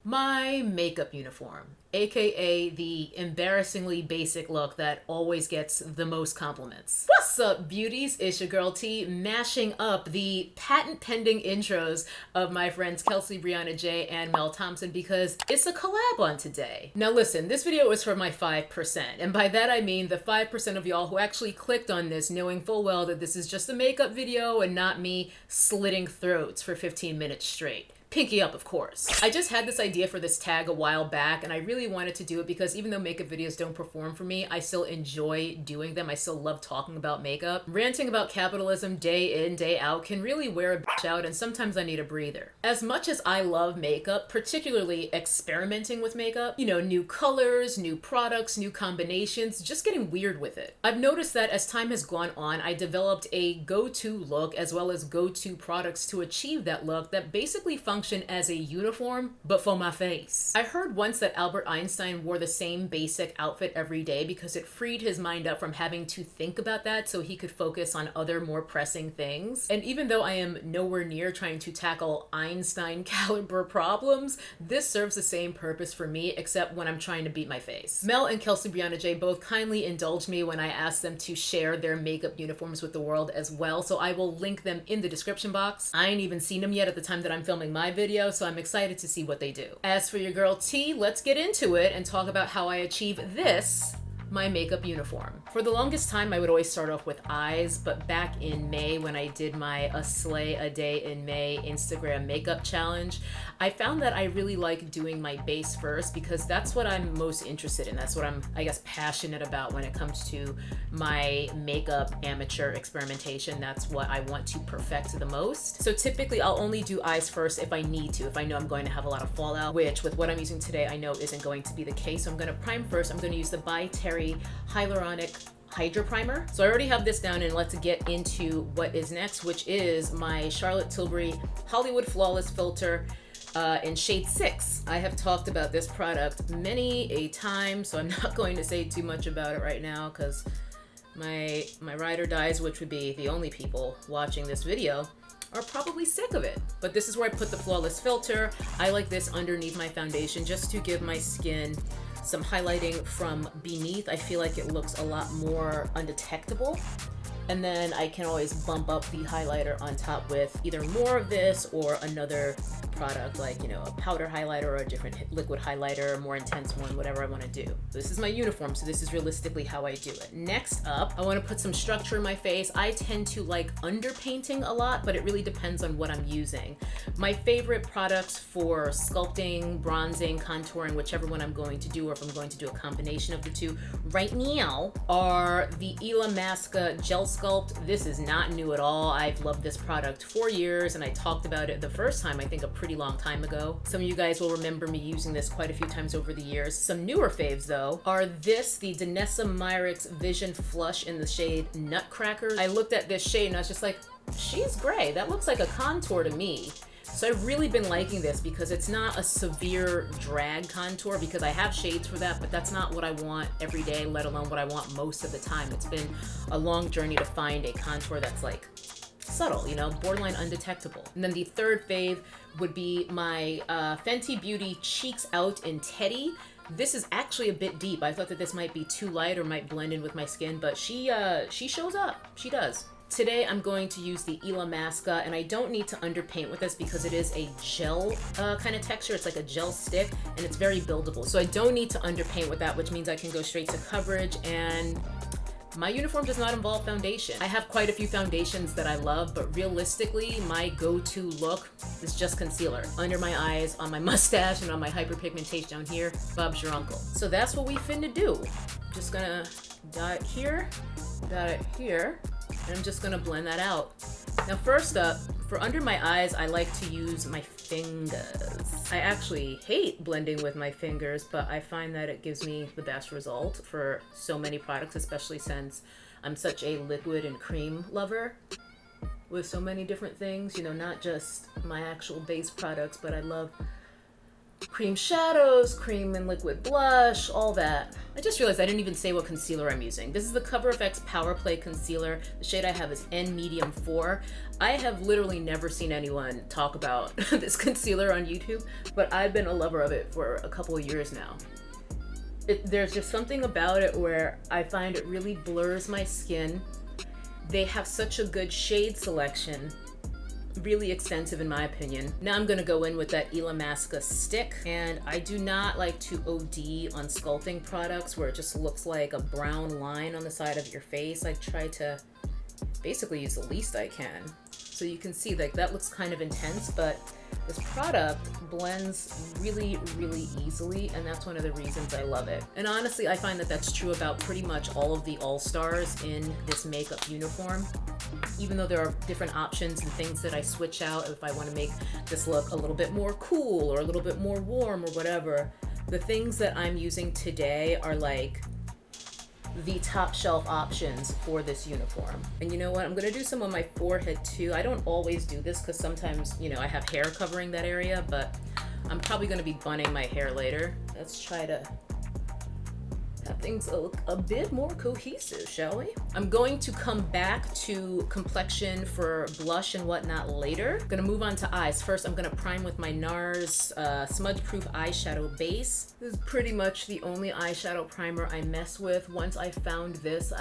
My makeup uniform, aka the embarrassingly basic look that always gets the most compliments. What's up, beauties? It's your girl T, mashing up the patent pending intros of my friends Kelsee, Brianna J, and Mel Thompson because it's a collab on today. Now listen, this video is for my 5%, and by that I mean the 5% of y'all who actually clicked on this knowing full well that this is just a makeup video and not me slitting throats for 15 minutes straight. Pinky up, of course. I just had this idea for this tag a while back, and I really wanted to do it because even though makeup videos don't perform for me, I still enjoy doing them. I still love talking about makeup. Ranting about capitalism day in, day out can really wear a bitch out, and sometimes I need a breather. As much as I love makeup, particularly experimenting with makeup, you know, new colors, new products, new combinations, just getting weird with it. I've noticed that as time has gone on, I developed a go-to look as well as go-to products to achieve that look that basically function as a uniform, but for my face. I heard once that Albert Einstein wore the same basic outfit every day because it freed his mind up from having to think about that so he could focus on other more pressing things. And even though I am nowhere near trying to tackle Einstein caliber problems, this serves the same purpose for me, except when I'm trying to beat my face. Mel and Kelsee Brianna J both kindly indulged me when I asked them to share their makeup uniforms with the world as well, so I will link them in the description box. I ain't even seen them yet at the time that I'm filming my video, so I'm excited to see what they do. As for your girl T, let's get into it and talk about how I achieve this, my makeup uniform. For the longest time, I would always start off with eyes, but back in May when I did my A Slay a Day in May Instagram makeup challenge, I found that I really like doing my base first because that's what I'm most interested in. That's what I'm, I guess, passionate about when it comes to my makeup amateur experimentation. That's what I want to perfect the most. So typically I'll only do eyes first if I need to, if I know I'm going to have a lot of fallout, which with what I'm using today, I know isn't going to be the case. So I'm gonna prime first. I'm gonna use the By Terry Hyaluronic Hydra primer. So I already have this down, and let's get into what is next, which is my Charlotte Tilbury Hollywood Flawless Filter in shade 6. I have talked about this product many a time, so I'm not going to say too much about it right now because my ride or dies, which would be the only people watching this video, are probably sick of it. But this is where I put the flawless filter. I like this underneath my foundation just to give my skin some highlighting from beneath. I feel like it looks a lot more undetectable. And then I can always bump up the highlighter on top with either more of this or another product, like, you know, a powder highlighter or a different liquid highlighter, a more intense one, whatever I want to do. This is my uniform, so this is realistically how I do it. Next up, I want to put some structure in my face. I tend to like underpainting a lot, but it really depends on what I'm using. My favorite products for sculpting, bronzing, contouring, whichever one I'm going to do, or if I'm going to do a combination of the two right now, are the Illamasqua Gel Sculpt. This is not new at all. I've loved this product for years, and I talked about it the first time, I think a pretty long time ago. Some of you guys will remember me using this quite a few times over the years. Some newer faves though are the Danessa Myricks Vision Flush in the shade Nutcrackers. I looked at this shade and I was just like, she's gray. That looks like a contour to me. So I've really been liking this because it's not a severe drag contour, because I have shades for that, but that's not what I want every day, let alone what I want most of the time. It's been a long journey to find a contour that's like subtle, you know, borderline undetectable. And then the third fave would be my Fenty Beauty Cheeks Out in Teddy. This is actually a bit deep. I thought that this might be too light or might blend in with my skin, but she shows up. She does. Today I'm going to use the Illamasqua, and I don't need to underpaint with this because it is a gel kind of texture. It's like a gel stick, and it's very buildable. So I don't need to underpaint with that, which means I can go straight to coverage, and my uniform does not involve foundation. I have quite a few foundations that I love, but realistically, my go-to look is just concealer. Under my eyes, on my mustache, and on my hyperpigmentation down here. Bob's your uncle. So that's what we finna do. I'm just gonna dot it here, and I'm just gonna blend that out. Now first up, for under my eyes, I like to use my fingers. I actually hate blending with my fingers, but I find that it gives me the best result for so many products, especially since I'm such a liquid and cream lover with so many different things, you know, not just my actual base products, but I love Cream shadows, cream and liquid blush, all that. I just realized I didn't even say what concealer I'm using. This is the Cover FX Power Play Concealer. The shade I have is N Medium 4. I have literally never seen anyone talk about this concealer on YouTube, but I've been a lover of it for a couple of years now. There's just something about it where I find it really blurs my skin. They have such a good shade selection. Really extensive in my opinion. Now I'm gonna go in with that Illamasqua stick, and I do not like to OD on sculpting products where it just looks like a brown line on the side of your face. I try to basically use the least I can. So you can see like that looks kind of intense, but this product blends really, really easily, and that's one of the reasons I love it. And honestly, I find that that's true about pretty much all of the all-stars in this makeup uniform. Even though there are different options and things that I switch out if I want to make this look a little bit more cool or a little bit more warm or whatever, the things that I'm using today are like the top shelf options for this uniform. And you know what? I'm gonna do some on my forehead too. I don't always do this because sometimes, you know, I have hair covering that area, but I'm probably gonna be bunning my hair later. Let's try to have things look a bit more cohesive, shall we? I'm going to come back to complexion for blush and whatnot later. I'm gonna move on to eyes. First, I'm gonna prime with my NARS Smudge Proof Eyeshadow Base. This is pretty much the only eyeshadow primer I mess with. Once I found this,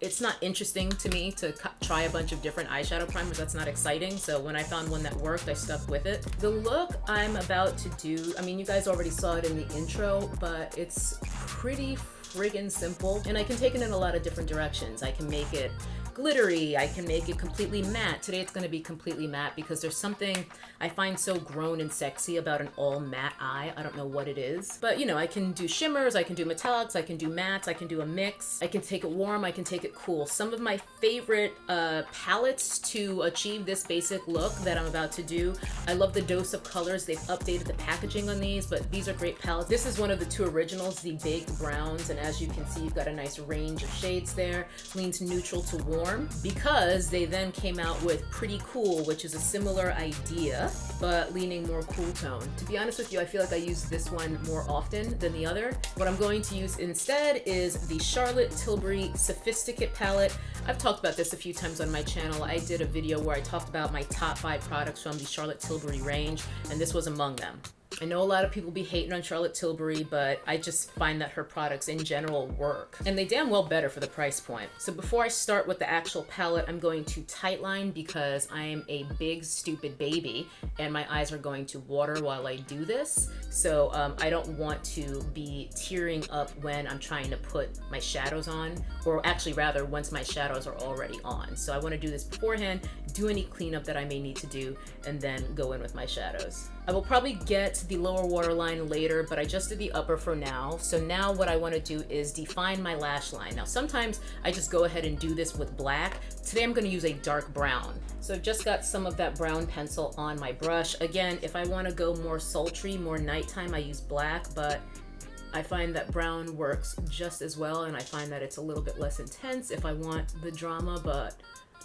it's not interesting to me to try a bunch of different eyeshadow primers. That's not exciting. So when I found one that worked, I stuck with it. The look I'm about to do, I mean, you guys already saw it in the intro, but it's pretty friggin' simple. And I can take it in a lot of different directions. I can make it glittery, I can make it completely matte. Today it's gonna be completely matte because there's something I find so grown and sexy about an all matte eye. I don't know what it is, but you know, I can do shimmers, I can do metallics, I can do mattes, I can do a mix. I can take it warm, I can take it cool. Some of my favorite palettes to achieve this basic look that I'm about to do. I love the dose of colors. They've updated the packaging on these, but these are great palettes. This is one of the two originals, the baked browns, and as you can see, you've got a nice range of shades there. Leans neutral to warm, because they then came out with Pretty Cool, which is a similar idea, but leaning more cool tone. To be honest with you, I feel like I use this one more often than the other. What I'm going to use instead is the Charlotte Tilbury Sophisticate palette. I've talked about this a few times on my channel. I did a video where I talked about my top 5 products from the Charlotte Tilbury range, and this was among them. I know a lot of people be hating on Charlotte Tilbury, but I just find that her products in general work. And they damn well better for the price point. So before I start with the actual palette, I'm going to tightline because I am a big stupid baby and my eyes are going to water while I do this. So I don't want to be tearing up when I'm trying to put my shadows on, or actually rather once my shadows are already on. So I want to do this beforehand, do any cleanup that I may need to do, and then go in with my shadows. I will probably get the lower waterline later, but I just did the upper for now. So now what I want to do is define my lash line. Now sometimes I just go ahead and do this with black. Today I'm going to use a dark brown. So I've just got some of that brown pencil on my brush. Again, if I want to go more sultry, more nighttime, I use black, but I find that brown works just as well, and I find that it's a little bit less intense if I want the drama, but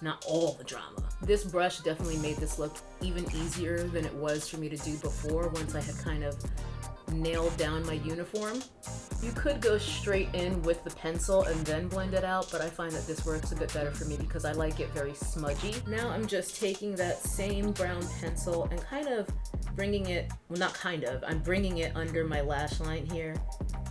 not all the drama. This brush definitely made this look even easier than it was for me to do before once I had kind of nailed down my uniform. You could go straight in with the pencil and then blend it out, but I find that this works a bit better for me because I like it very smudgy. Now I'm just taking that same brown pencil and kind of bringing it, well not kind of, I'm bringing it under my lash line here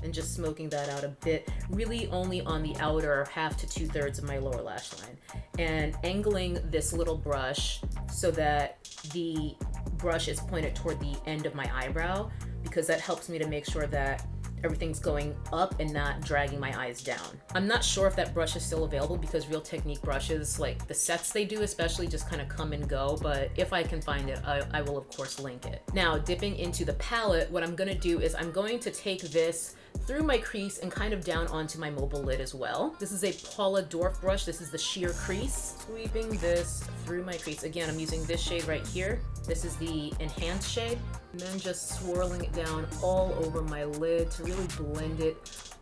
and just smoking that out a bit, really only on the outer 1/2 to 2/3 of my lower lash line. And angling this little brush so that the brush is pointed toward the end of my eyebrow, because that helps me to make sure that everything's going up and not dragging my eyes down. I'm not sure if that brush is still available because Real Technique brushes, like the sets they do especially, just kind of come and go, but if I can find it, I will of course link it. Now dipping into the palette, what I'm gonna do is I'm going to take this through my crease and kind of down onto my mobile lid as well. This is a Paula Dwarf brush. This is the sheer crease. Sweeping this through my crease. Again, I'm using this shade right here. This is the enhanced shade. And then just swirling it down all over my lid to really blend it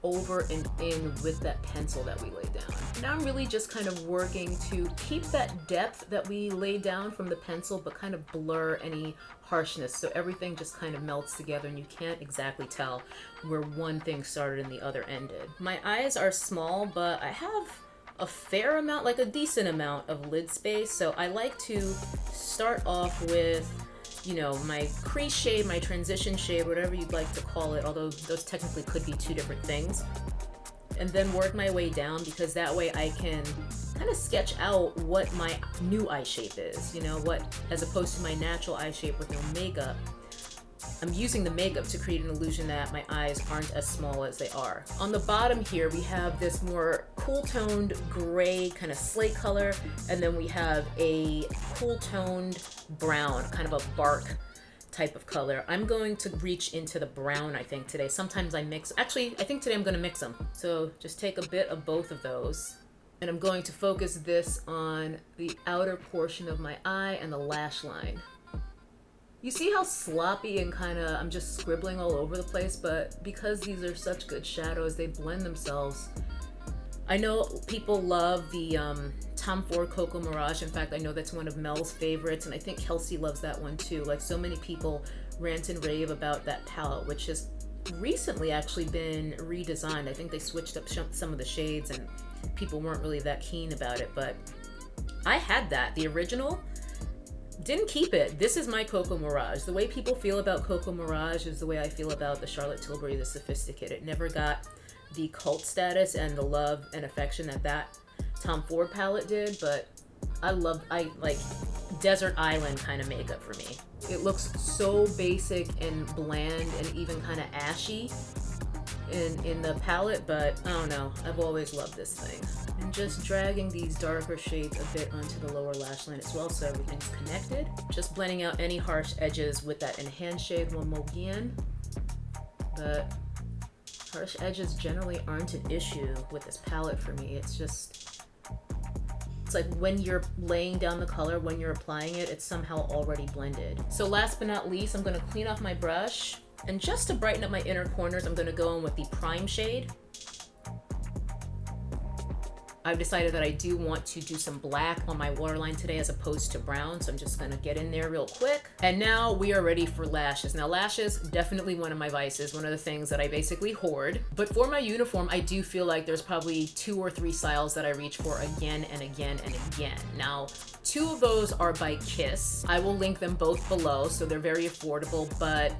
over and in with that pencil that we laid down. Now I'm really just kind of working to keep that depth that we laid down from the pencil, but kind of blur any harshness, so everything just kind of melts together and you can't exactly tell where one thing started and the other ended. My eyes are small, but I have a fair amount, like a decent amount of lid space, so I like to start off with, you know, my crease shade, my transition shade, whatever you'd like to call it, although those technically could be two different things, and then work my way down, because that way I can kind of sketch out what my new eye shape is, you know, what, as opposed to my natural eye shape with no makeup. I'm using the makeup to create an illusion that my eyes aren't as small as they are. On the bottom here, we have this more cool toned gray kind of slate color, and then we have a cool toned brown, kind of a bark type of color. I'm going to reach into the brown, I think, today. Sometimes I mix, actually, I think today I'm gonna mix them. So just take a bit of both of those, and I'm going to focus this on the outer portion of my eye and the lash line. You see how sloppy and kind of I'm just scribbling all over the place, but because these are such good shadows, they blend themselves. I know people love the Tom Ford Cocoa Mirage. In fact, I know that's one of Mel's favorites, and I think Kelsee loves that one too. Like, so many people rant and rave about that palette, which has recently actually been redesigned. I think they switched up some of the shades and people weren't really that keen about it, but I had that, the original. Didn't keep it. This is my Cocoa Mirage. The way people feel about Cocoa Mirage is the way I feel about the Charlotte Tilbury, the Sophisticate. It never got the cult status and the love and affection that that Tom Ford palette did, but I like desert island kind of makeup for me. It looks so basic and bland and even kind of ashy in the palette, but I don't know, I've always loved this thing. And just dragging these darker shades a bit onto the lower lash line as well, so everything's connected. Just blending out any harsh edges with that enhanced shade one more again. But harsh edges generally aren't an issue with this palette for me. It's just, it's like when you're laying down the color, when you're applying it, it's somehow already blended. So last but not least, I'm gonna clean off my brush, and just to brighten up my inner corners, I'm gonna go in with the prime shade. I've decided that I do want to do some black on my waterline today as opposed to brown, so I'm just gonna get in there real quick. And now we are ready for lashes. Now lashes, definitely one of my vices, one of the things that I basically hoard. But for my uniform, I do feel like there's probably 2 or 3 styles that I reach for again and again and again. Now, 2 of those are by Kiss. I will link them both below, so they're very affordable, but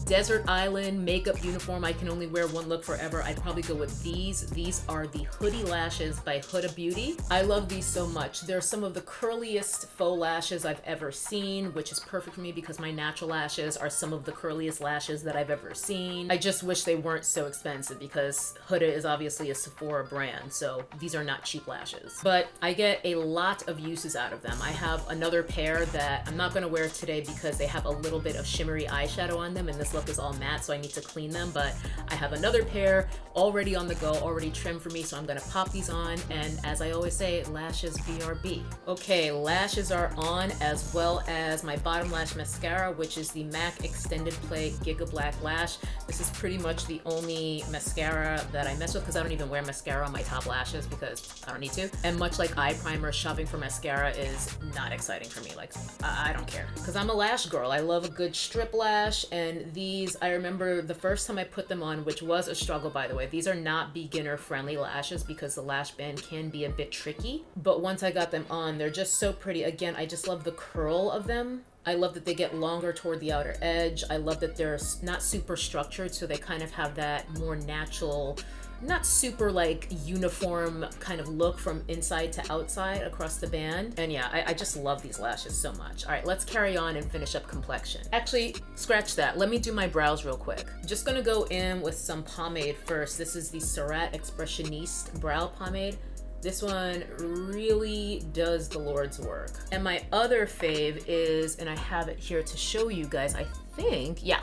desert island makeup uniform, I can only wear one look forever. I'd probably go with these. These are the Hoodie Lashes by Huda Beauty. I love these so much. They're some of the curliest faux lashes I've ever seen, which is perfect for me because my natural lashes are some of the curliest lashes that I've ever seen. I just wish they weren't so expensive because Huda is obviously a Sephora brand, so these are not cheap lashes. But I get a lot of uses out of them. I have another pair that I'm not gonna wear today because they have a little bit of shimmery eyeshadow on them, and this look is all matte, so I need to clean them, but I have another pair already on the go, already trimmed for me, so I'm gonna pop these on, and as I always say, lashes BRB. Okay, lashes are on, as well as my bottom lash mascara, which is the MAC Extended Play Giga Black Lash. This is pretty much the only mascara that I mess with because I don't even wear mascara on my top lashes because I don't need to. And much like eye primer, shopping for mascara is not exciting for me. Like, I don't care because I'm a lash girl. I love a good strip lash, and these, I remember the first time I put them on, which was a struggle, by the way. These are not beginner friendly lashes because the lash band can be a bit tricky, but once I got them on, they're just so pretty. Again, I just love the curl of them. I love that they get longer toward the outer edge. I love that they're not super structured, so they kind of have that more natural, not super like uniform kind of look from inside to outside across the band. And yeah, I just love these lashes so much. All right, let's carry on and finish up complexion. Actually, scratch that. Let me do my brows real quick. I'm just gonna go in with some pomade first. This is the Surratt Expressioniste brow pomade. This one really does the Lord's work. And my other fave is, and I have it here to show you guys, I think, yeah,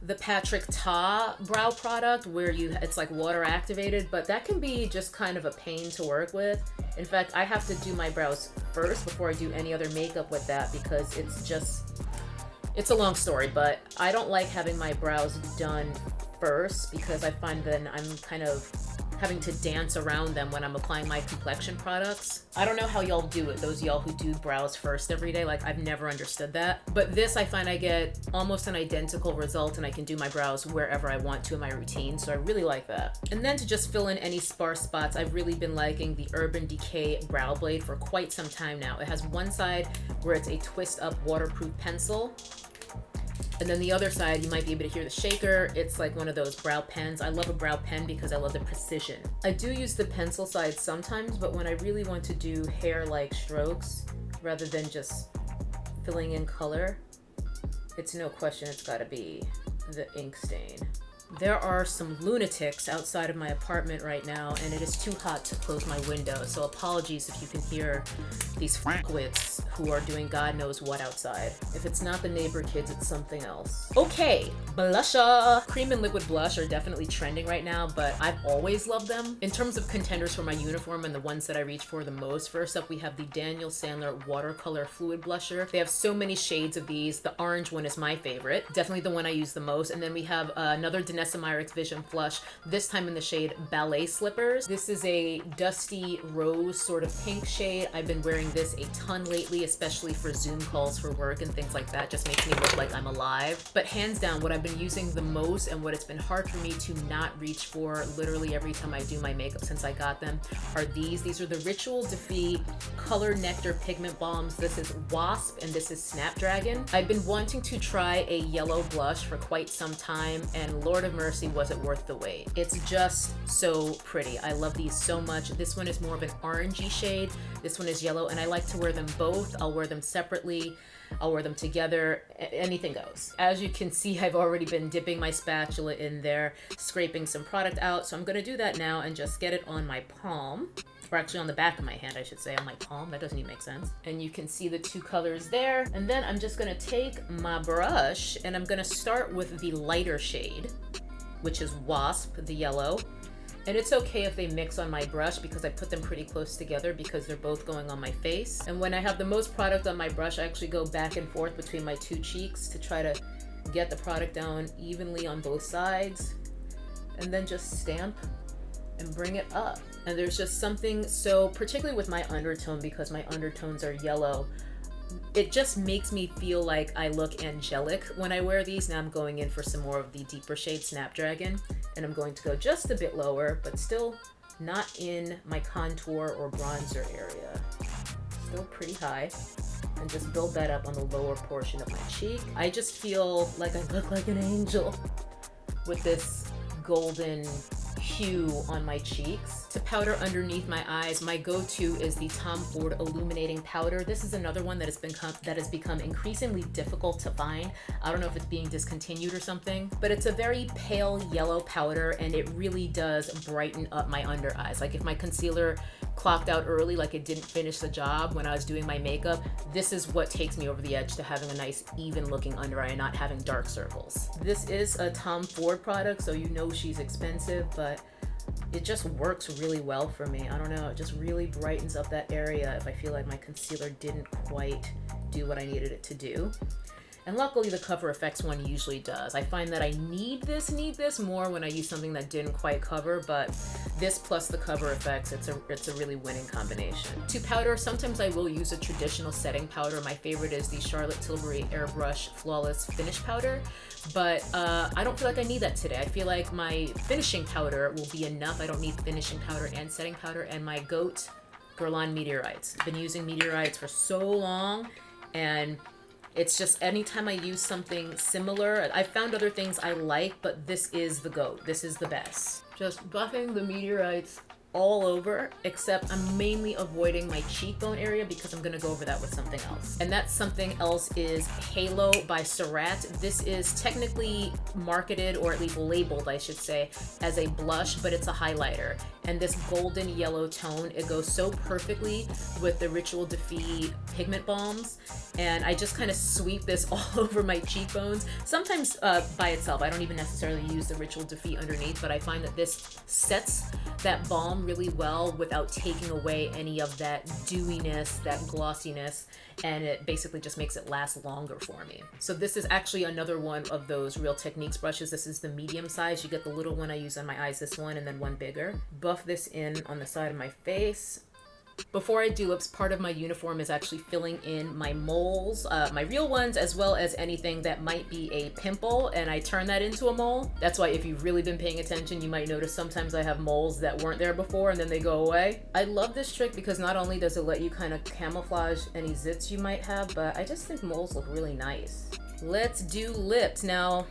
the Patrick Ta brow product, where it's like water activated, but that can be just kind of a pain to work with. In fact, I have to do my brows first before I do any other makeup with that because it's a long story, but I don't like having my brows done first because I find then I'm kind of having to dance around them when I'm applying my complexion products. I don't know how y'all do it, those y'all who do brows first every day. Like, I've never understood that. But this, I find I get almost an identical result and I can do my brows wherever I want to in my routine. So I really like that. And then to just fill in any sparse spots, I've really been liking the Urban Decay Brow Blade for quite some time now. It has one side where it's a twist up waterproof pencil. And then the other side, you might be able to hear the shaker. It's like one of those brow pens. I love a brow pen because I love the precision. I do use the pencil side sometimes, but when I really want to do hair-like strokes, rather than just filling in color, it's no question it's gotta be the ink stain. There are some lunatics outside of my apartment right now, and it is too hot to close my window, so apologies if you can hear these fuckwits who are doing God knows what outside. If it's not the neighbor kids, it's something else. Okay, blusher. Cream and liquid blush are definitely trending right now, but I've always loved them. In terms of contenders for my uniform and the ones that I reach for the most, first up we have the Daniel Sandler Watercolor Fluid Blusher. They have so many shades of these. The orange one is my favorite, definitely the one I use the most. And then we have another Myrick's Vision Flush, this time in the shade Ballet Slippers. This is a dusty rose sort of pink shade. I've been wearing this a ton lately, especially for Zoom calls for work and things like that. Just makes me look like I'm alive. But hands down, what I've been using the most and what it's been hard for me to not reach for literally every time I do my makeup since I got them are these. These are the Ritual Defee Color Nectar Pigment Balms. This is Wasp and this is Snapdragon. I've been wanting to try a yellow blush for quite some time, and Lord of mercy, was it worth the wait. It's just so pretty. I love these so much. This one is more of an orangey shade. This one is yellow, and I like to wear them both. I'll wear them separately. I'll wear them together. Anything goes. As you can see, I've already been dipping my spatula in there, scraping some product out. So I'm gonna do that now and just get it on my palm. Or actually on the back of my hand, I should say, on my palm. That doesn't even make sense. And you can see the two colors there. And then I'm just gonna take my brush and I'm gonna start with the lighter shade, which is Wasp, the yellow. And it's okay if they mix on my brush because I put them pretty close together because they're both going on my face. And when I have the most product on my brush, I actually go back and forth between my two cheeks to try to get the product down evenly on both sides. And then just stamp and bring it up. And there's just something so, particularly with my undertone, because my undertones are yellow, it just makes me feel like I look angelic when I wear these. Now I'm going in for some more of the deeper shade Snapdragon, and I'm going to go just a bit lower, but still not in my contour or bronzer area. Still pretty high. And just build that up on the lower portion of my cheek. I just feel like I look like an angel with this golden hue on my cheeks. To powder underneath my eyes, my go-to is the Tom Ford Illuminating powder. This is another one that has become increasingly difficult to find. I don't know if it's being discontinued or something, but it's a very pale yellow powder and it really does brighten up my under eyes. Like if my concealer clocked out early, like it didn't finish the job when I was doing my makeup, this is what takes me over the edge to having a nice even looking under eye and not having dark circles. This is a Tom Ford product, so you know she's expensive, but it just works really well for me. I don't know, it just really brightens up that area if I feel like my concealer didn't quite do what I needed it to do. And luckily the Cover FX one usually does. I find that I need this more when I use something that didn't quite cover, but this plus the Cover FX, it's a really winning combination. To powder, sometimes I will use a traditional setting powder. My favorite is the Charlotte Tilbury Airbrush Flawless Finish Powder, but I don't feel like I need that today. I feel like my finishing powder will be enough. I don't need finishing powder and setting powder. And my GOAT, Guerlain Météorites. I've been using Météorites for so long, and it's just anytime I use something similar, I found other things I like, but this is the GOAT. This is the best. Just buffing the Météorites all over, except I'm mainly avoiding my cheekbone area because I'm gonna go over that with something else. And that something else is Halo by Surratt. This is technically marketed, or at least labeled, I should say, as a blush, but it's a highlighter. And this golden yellow tone, it goes so perfectly with the Ritual Defee pigment balms. And I just kind of sweep this all over my cheekbones. Sometimes by itself, I don't even necessarily use the Ritual Defee underneath, but I find that this sets that balm balm really well without taking away any of that dewiness, that glossiness, and it basically just makes it last longer for me. So this is actually another one of those Real Techniques brushes. This is the medium size. You get the little one I use on my eyes, this one, and then one bigger. Buff this in on the side of my face. Before I do lips, part of my uniform is actually filling in my moles, my real ones, as well as anything that might be a pimple, and I turn that into a mole. That's why if you've really been paying attention, you might notice sometimes I have moles that weren't there before and then they go away. I love this trick because not only does it let you kind of camouflage any zits you might have, but I just think moles look really nice. Let's do lips. Now,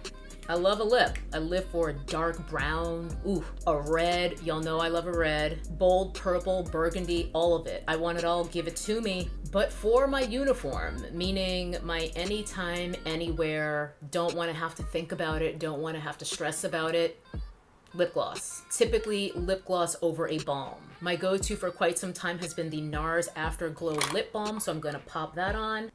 I love a lip. I live for a dark brown, ooh, a red. Y'all know I love a red. Bold purple, burgundy, all of it. I want it all, give it to me. But for my uniform, meaning my anytime, anywhere, don't want to have to think about it, don't want to have to stress about it, lip gloss. Typically lip gloss over a balm. My go-to for quite some time has been the NARS Afterglow lip balm, so I'm gonna pop that on.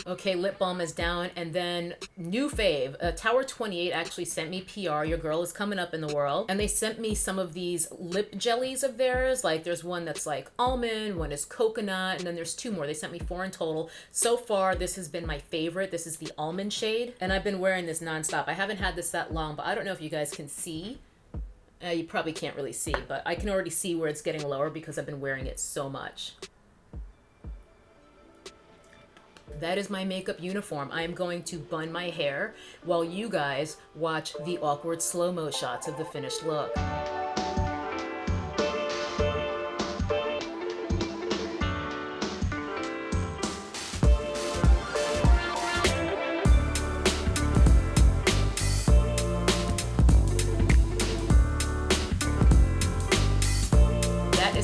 Okay, lip balm is down, and then new fave. Tower 28 actually sent me PR, your girl is coming up in the world, and they sent me some of these lip jellies of theirs. Like there's one that's like almond, one is coconut, and then there's two more. They sent me 4 in total. So far, this has been my favorite. This is the almond shade, and I've been wearing this nonstop. I haven't had this that long, but I don't know if you guys can see. You probably can't really see, but I can already see where it's getting lower because I've been wearing it so much. That is my makeup uniform. I am going to bun my hair while you guys watch the awkward slow-mo shots of the finished look.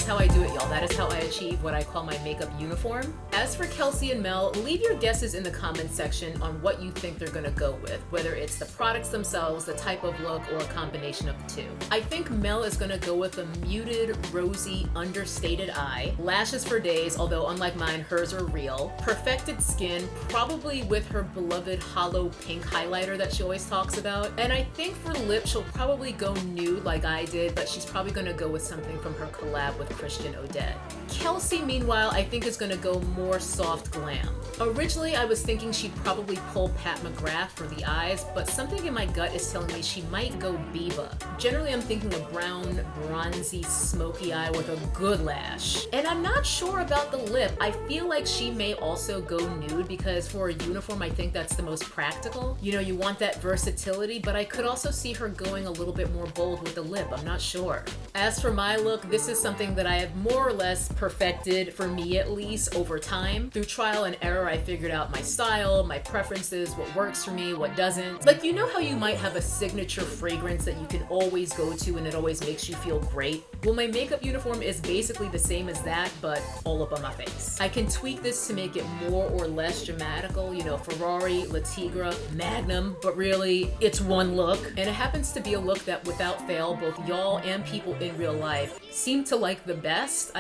How I do it, y'all. That is how I achieve what I call my makeup uniform. As for Kelsee and Mel, leave your guesses in the comment section on what you think they're gonna go with, whether it's the products themselves, the type of look, or a combination of the two. I think Mel is gonna go with a muted, rosy, understated eye, lashes for days, although unlike mine, hers are real, perfected skin, probably with her beloved hollow pink highlighter that she always talks about, and I think for lips, she'll probably go nude like I did, but she's probably gonna go with something from her collab with Christian Odette. Kelsee, meanwhile, I think is gonna go more soft glam. Originally, I was thinking she'd probably pull Pat McGrath for the eyes, but something in my gut is telling me she might go Biba. Generally, I'm thinking a brown, bronzy, smoky eye with a good lash. And I'm not sure about the lip. I feel like she may also go nude because for a uniform, I think that's the most practical. You know, you want that versatility, but I could also see her going a little bit more bold with the lip. I'm not sure. As for my look, this is something that I have more or less perfected, for me at least, over time. Through trial and error, I figured out my style, my preferences, what works for me, what doesn't. Like, you know how you might have a signature fragrance that you can always go to and it always makes you feel great? Well, my makeup uniform is basically the same as that, but all up on my face. I can tweak this to make it more or less dramatical, you know, Ferrari, Le Tigre, Magnum, but really, it's one look. And it happens to be a look that, without fail, both y'all and people in real life seem to like the best.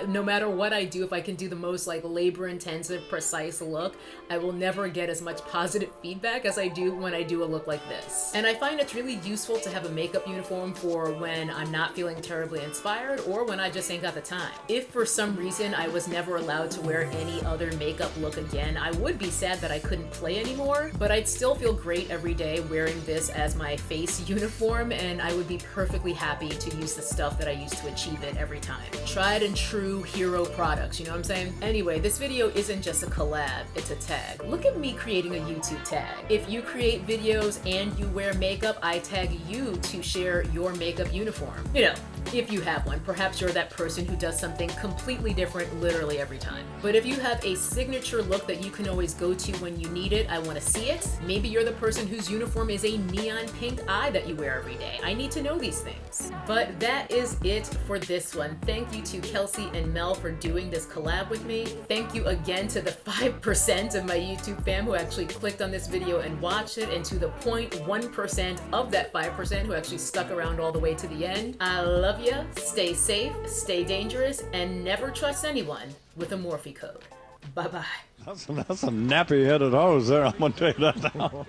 No matter what I do, if I can do the most like labor-intensive, precise look, I will never get as much positive feedback as I do when I do a look like this. And I find it's really useful to have a makeup uniform for when I'm not feeling terribly inspired or when I just ain't got the time. If for some reason I was never allowed to wear any other makeup look again, I would be sad that I couldn't play anymore, but I'd still feel great every day wearing this as my face uniform, and I would be perfectly happy to use the stuff that I use to achieve it every time. Tried and true hero products, you know what I'm saying? Anyway, this video isn't just a collab, it's a tag. Look at me creating a YouTube tag. If you create videos and you wear makeup, I tag you to share your makeup uniform. You know, if you have one. Perhaps you're that person who does something completely different literally every time. But if you have a signature look that you can always go to when you need it, I want to see it. Maybe you're the person whose uniform is a neon pink eye that you wear every day. I need to know these things. But that is it for this one. Thank you to Kelsee and Mel for doing this collab with me. Thank you again to the 5% of my YouTube fam who actually clicked on this video and watched it, and to the 0.1% of that 5% who actually stuck around all the way to the end. I love ya. Stay safe, stay dangerous, and never trust anyone with a Morphe code. Bye-bye. That's some nappy-headed hose there, I'm gonna tell you that now.